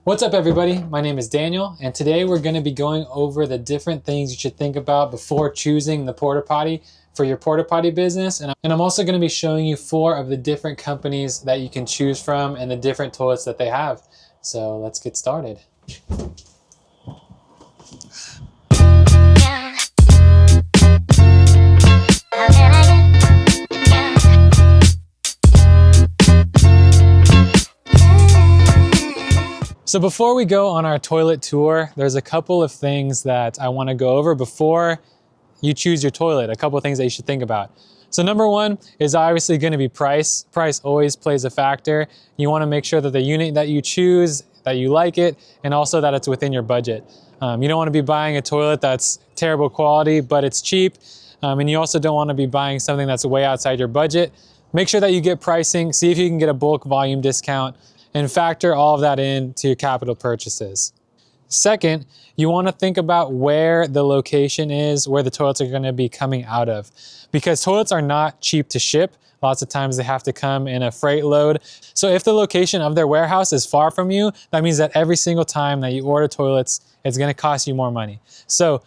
What's up everybody, my name is Daniel and today we're going to be going over the different things you should think about before choosing the porta potty for your porta potty business. And I'm also going to be showing you 4 of the different companies that you can choose from and the different toilets that they have. So let's get started. So before we go on our toilet tour, there's a couple of things that I want to go over before you choose your toilet, a couple of things that you should think about. So number 1 is obviously going to be price. Price always plays a factor. You want to make sure that the unit that you choose, that you like it, and also that it's within your budget. You don't want to be buying a toilet that's terrible quality, but it's cheap. And you also don't want to be buying something that's way outside your budget. Make sure that you get pricing, see if you can get a bulk volume discount, and factor all of that into your capital purchases. Second, you want to think about where the location is, where the toilets are going to be coming out of. Because toilets are not cheap to ship. Lots of times they have to come in a freight load. So if the location of their warehouse is far from you, that means that every single time that you order toilets, it's going to cost you more money. So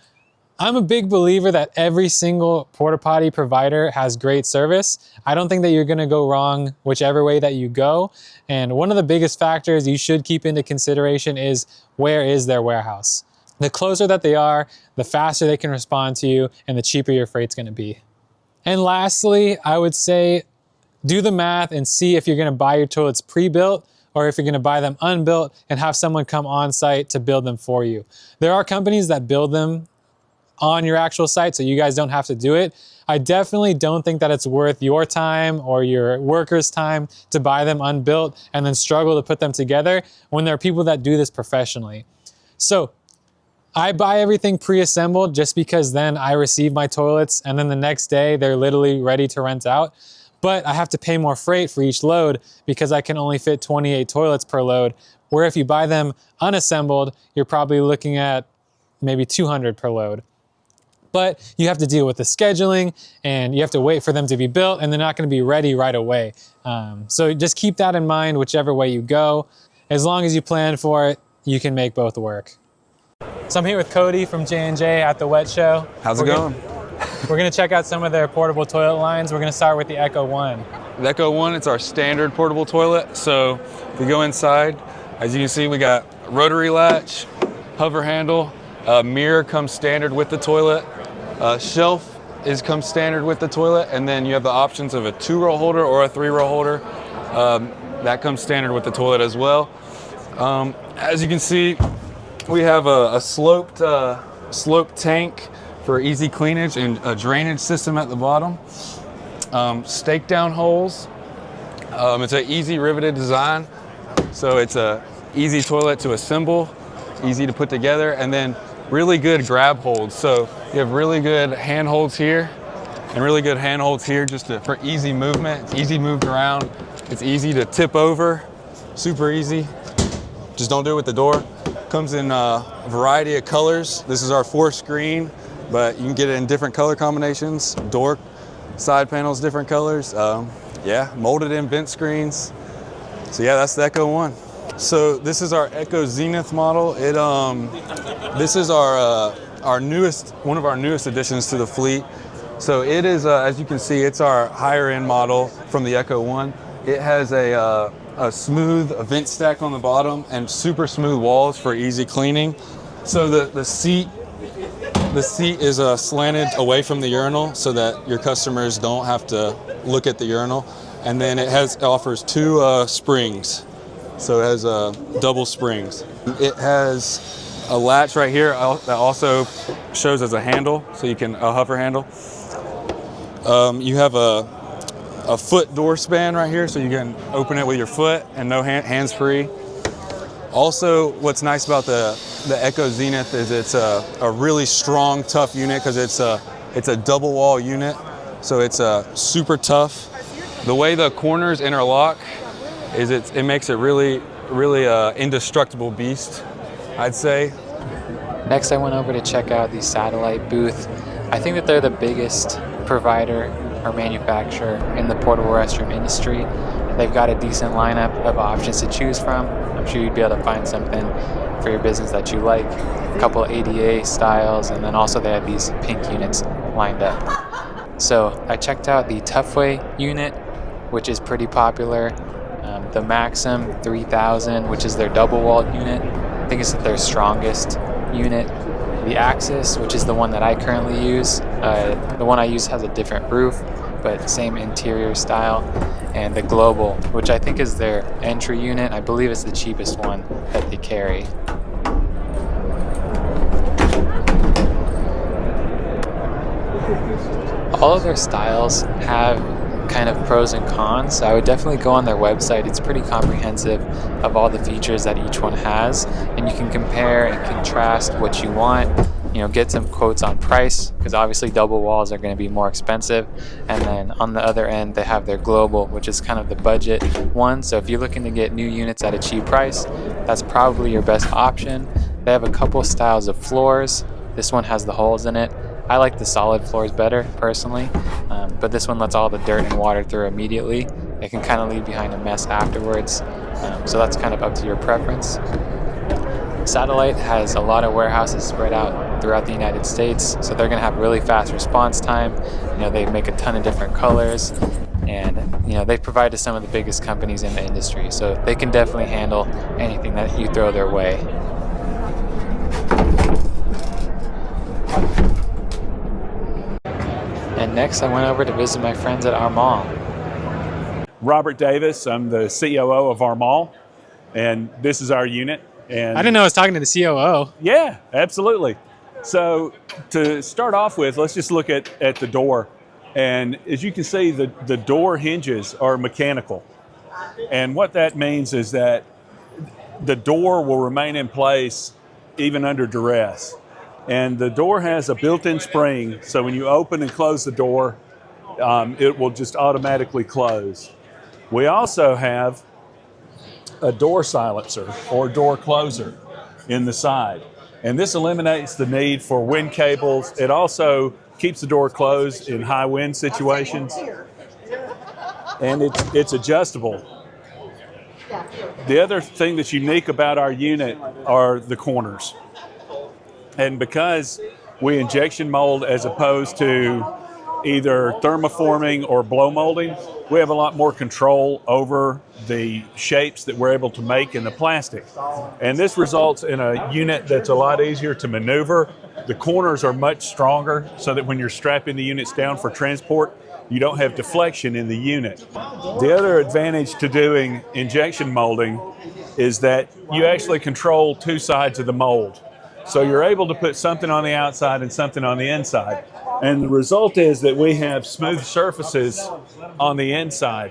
I'm a big believer that every single porta potty provider has great service. I don't think that you're going to go wrong whichever way that you go. And one of the biggest factors you should keep into consideration is where is their warehouse. The closer that they are, the faster they can respond to you and the cheaper your freight's going to be. And lastly, I would say do the math and see if you're going to buy your toilets pre-built or if you're going to buy them unbuilt and have someone come on site to build them for you. There are companies that build them on your actual site, so you guys don't have to do it. I definitely don't think that it's worth your time or your workers' time to buy them unbuilt and then struggle to put them together when there are people that do this professionally. So I buy everything pre-assembled just because then I receive my toilets and then the next day they're literally ready to rent out. But I have to pay more freight for each load because I can only fit 28 toilets per load. Where if you buy them unassembled, you're probably looking at maybe 200 per load. But you have to deal with the scheduling and you have to wait for them to be built and they're not going to be ready right away. So just keep that in mind whichever way you go. As long as you plan for it, you can make both work. So I'm here with Cody from J&J at the Wet Show. How's it going? We're going to check out some of their portable toilet lines. We're going to start with the Echo 1. The Echo 1, it's our standard portable toilet. So if we go inside, as you can see, we got rotary latch, hover handle, mirror comes standard with the toilet. Shelf comes standard with the toilet, and then you have the options of a 2-roll holder or a 3-roll holder. That comes standard with the toilet as well. As you can see, we have a sloped tank for easy cleanage and a drainage system at the bottom. Stake down holes. It's an easy riveted design, so it's a easy toilet to assemble, easy to put together, and then really good grab holds. So you have really good hand holds here and really good hand holds here just for easy movement. It's easy moved around. It's easy to tip over, super easy. Just don't do it with the door. Comes in a variety of colors. This is our 4 screen, but you can get it in different color combinations. Door, side panels, different colors. Yeah, molded in vent screens. So yeah, that's the Echo 1. So this is our Echo Zenith model. This is our newest, one of our newest additions to the fleet. So it is, as you can see, it's our higher end model from the Echo 1. It has a smooth vent stack on the bottom and super smooth walls for easy cleaning. So the seat is slanted away from the urinal so that your customers don't have to look at the urinal. And then it offers 2 springs. So it has double springs. It has a latch right here that also shows as a handle, so you can a hover handle. You have a foot door span right here, so you can open it with your foot and no hands free. Also, what's nice about the Echo Zenith is it's a really strong, tough unit because it's a double wall unit, so it's super tough. The way the corners interlock is it makes it really indestructible beast, I'd say. Next, I went over to check out the Satellite booth. I think that they're the biggest provider or manufacturer in the portable restroom industry. They've got a decent lineup of options to choose from. I'm I'm sure you'd be able to find something for your business that you like. A couple ADA styles, and then also they have these pink units lined up. So I checked out the TuffJon unit, which is pretty popular. The Maxim 3000, which is their double walled unit. I think it's their strongest unit. The Axis, which is the one that I currently use. The one I use has a different roof, but same interior style. And the Global, which I think is their entry unit. I believe it's the cheapest one that they carry. All of their styles have kind of pros and cons, so I would definitely go on their website. It's pretty comprehensive of all the features that each one has, and you can compare and contrast what you want, you know, get some quotes on price, because obviously double walls are going to be more expensive. And then on the other end they have their Global, which is kind of the budget one. So if you're looking to get new units at a cheap price, that's probably your best option. They have a couple styles of floors. This one has the holes in it. I like the solid floors better personally, but this one lets all the dirt and water through immediately. It can kind of leave behind a mess afterwards, so that's kind of up to your preference. Satellite has a lot of warehouses spread out throughout the United States, so they're going to have really fast response time. You know, they make a ton of different colors, and you know, they provide to some of the biggest companies in the industry, so they can definitely handle anything that you throw their way. And next I went over to visit my friends at Armal. Robert Davis, I'm the COO of Armal, and this is our unit. And I didn't know I was talking to the COO. yeah, absolutely. So to start off with, let's just look at the door. And as you can see, the door hinges are mechanical. And what that means is that the door will remain in place even under duress. And the door has a built-in spring, so when you open and close the door, it will just automatically close. We also have a door silencer or door closer in the side. And this eliminates the need for wind cables. It also keeps the door closed in high wind situations. And it's adjustable. The other thing that's unique about our unit are the corners. And because we injection mold as opposed to either thermoforming or blow molding, we have a lot more control over the shapes that we're able to make in the plastic. And this results in a unit that's a lot easier to maneuver. The corners are much stronger so that when you're strapping the units down for transport, you don't have deflection in the unit. The other advantage to doing injection molding is that you actually control two sides of the mold. So you're able to put something on the outside and something on the inside. And the result is that we have smooth surfaces on the inside.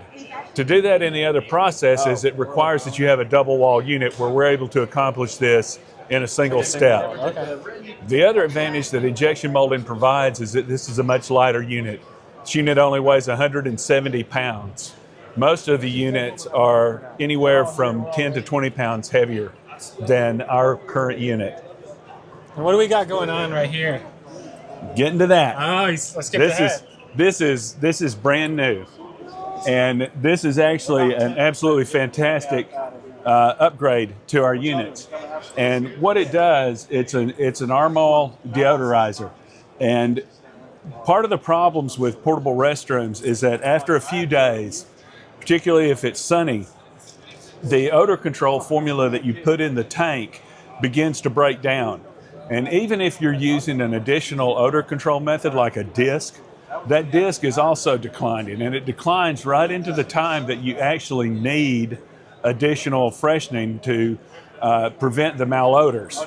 To do that in the other processes, it requires that you have a double wall unit where we're able to accomplish this in a single step. The other advantage that injection molding provides is that this is a much lighter unit. This unit only weighs 170 pounds. Most of the units are anywhere from 10 to 20 pounds heavier than our current unit. And what do we got going on right here? Getting to that. Oh, let's get ahead. This is brand new, and this is actually an absolutely fantastic upgrade to our units. And what it does, it's an Armal deodorizer, and part of the problems with portable restrooms is that after a few days, particularly if it's sunny, the odor control formula that you put in the tank begins to break down. And even if you're using an additional odor control method like a disc, that disc is also declining, and it declines right into the time that you actually need additional freshening to prevent the malodors.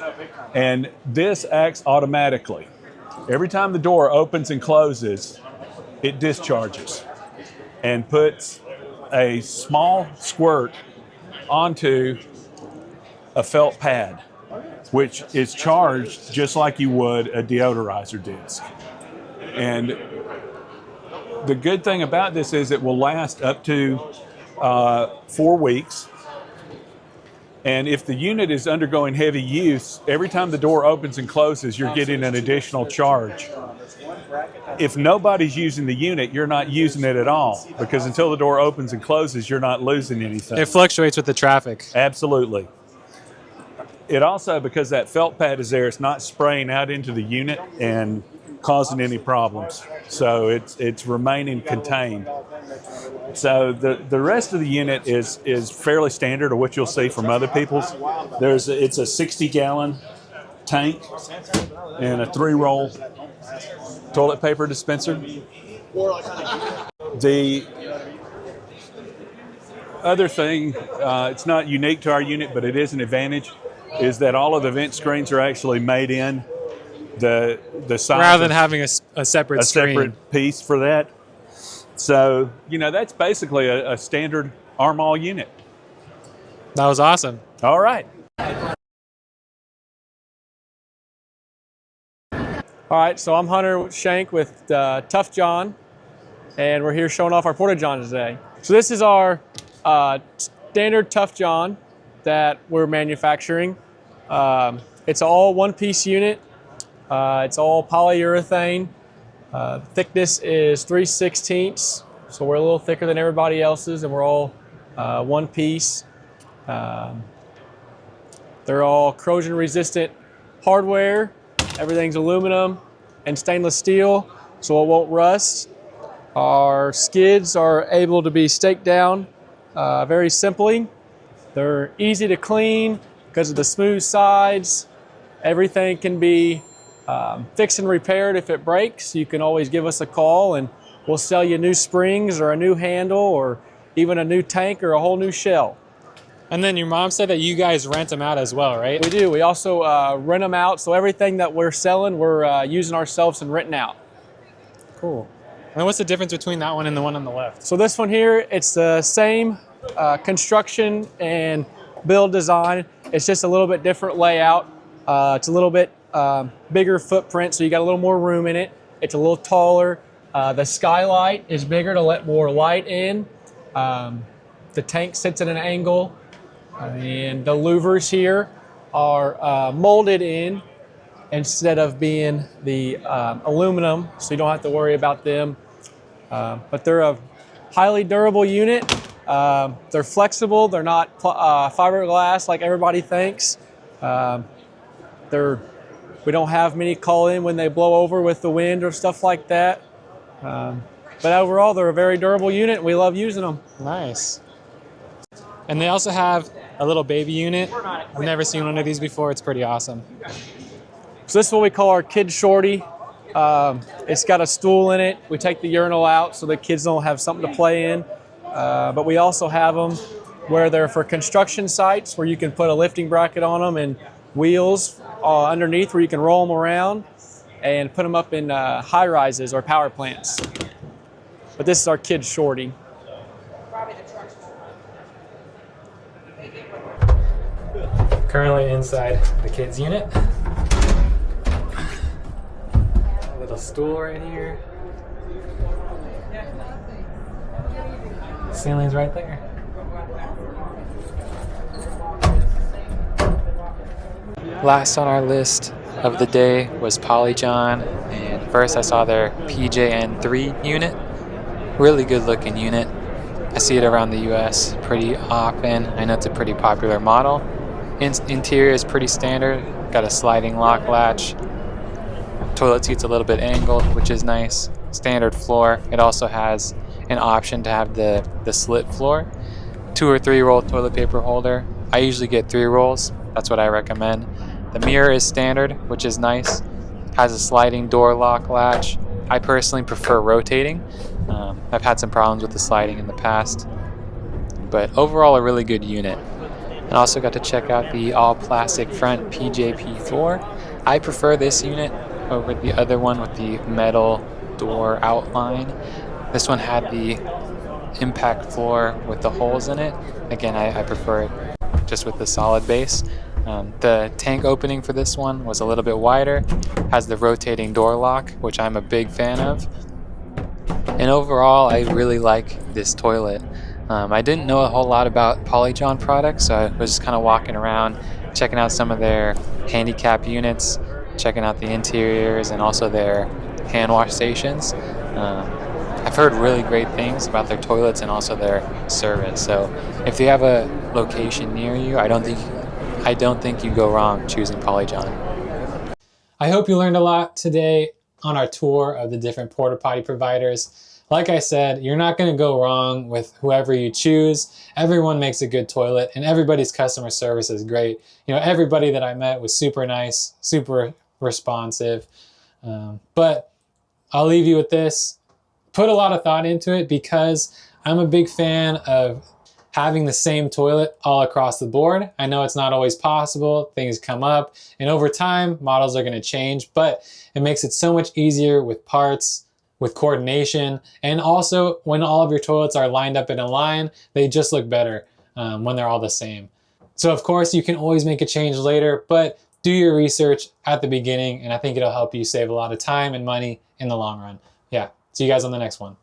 And this acts automatically. Every time the door opens and closes, it discharges and puts a small squirt onto a felt pad, which is charged just like you would a deodorizer disc. And the good thing about this is it will last up to 4 weeks. And if the unit is undergoing heavy use, every time the door opens and closes, you're getting an additional charge. If nobody's using the unit, you're not using it at all, because until the door opens and closes, you're not losing anything. It fluctuates with the traffic. Absolutely. it also, because that felt pad is there, it's not spraying out into the unit and causing any problems. So it's remaining contained. So the rest of the unit is fairly standard of what you'll see from other people's. It's a 60-gallon tank and a 3-roll toilet paper dispenser. The other thing, it's not unique to our unit, but it is an advantage, is that all of the vent screens are actually made in the size, rather than having a separate screen. separate piece for that. So, that's basically a standard Armal unit. That was awesome. All right. All right, so I'm Hunter Shank with TuffJon, and we're here showing off our PolyJohn today. So this is our standard TuffJohn that we're manufacturing. It's all one-piece unit. It's all polyurethane. Thickness is 3/16, so we're a little thicker than everybody else's, and we're all one piece. They're all corrosion-resistant hardware. Everything's aluminum and stainless steel, so it won't rust. Our skids are able to be staked down very simply. They're easy to clean because of the smooth sides. Everything can be fixed and repaired if it breaks. You can always give us a call and we'll sell you new springs or a new handle or even a new tank or a whole new shell. And then your mom said that you guys rent them out as well, right? We do. We also rent them out. So everything that we're selling, we're using ourselves and renting out. Cool. And what's the difference between that one and the one on the left? So this one here, it's the same construction and build design. It's just a little bit different layout. It's a little bit bigger footprint, so you got a little more room in it. It's a little taller. The skylight is bigger to let more light in. The tank sits at an angle. And the louvers here are molded in instead of being the aluminum, so you don't have to worry about them. But they're a highly durable unit. They're flexible. They're not fiberglass like everybody thinks. We don't have many call in when they blow over with the wind or stuff like that. But overall, they're a very durable unit, and we love using them. Nice. And they also have a little baby unit. I've never seen one of these before. It's pretty awesome. So this is what we call our kid shorty. It's got a stool in it. We take the urinal out so the kids don't have something to play in. But we also have them where they're for construction sites where you can put a lifting bracket on them and wheels underneath where you can roll them around and put them up in high rises or power plants. But this is our kid shorty. Currently inside the kids' unit. A little stool right here. Ceiling's right there. Last on our list of the day was PolyJohn, and first I saw their PJN3 unit. Really good looking unit. I see it around the US pretty often. I know it's a pretty popular model. Interior is pretty standard. Got a sliding lock latch. Toilet seat's a little bit angled, which is nice. Standard floor. It also has an option to have the slit floor. 2 or 3 roll toilet paper holder. I usually get 3 rolls. That's what I recommend. The mirror is standard, which is nice. Has a sliding door lock latch. I personally prefer rotating. I've had some problems with the sliding in the past, but overall a really good unit. And also got to check out the all-plastic front PJP4. I prefer this unit over the other one with the metal door outline. This one had the impact floor with the holes in it. Again, I prefer it just with the solid base. The tank opening for this one was a little bit wider. Has the rotating door lock, which I'm a big fan of. And overall, I really like this toilet. I didn't know a whole lot about PolyJohn products, so I was just kind of walking around, checking out some of their handicap units, checking out the interiors, and also their hand wash stations. I've heard really great things about their toilets and also their service. So if you have a location near you, I don't think I don't think you go wrong choosing PolyJohn. I hope you learned a lot today on our tour of the different porta potty providers. Like I said, you're not going to go wrong with whoever you choose. Everyone makes a good toilet and everybody's customer service is great. You know, everybody that I met was super nice, super responsive. But I'll leave you with this. Put a lot of thought into it because I'm a big fan of having the same toilet all across the board. I know it's not always possible, things come up, and over time, models are gonna change, but it makes it so much easier with parts, with coordination, and also when all of your toilets are lined up in a line, they just look better when they're all the same. So of course, you can always make a change later, but do your research at the beginning, and I think it'll help you save a lot of time and money in the long run. Yeah, see you guys on the next one.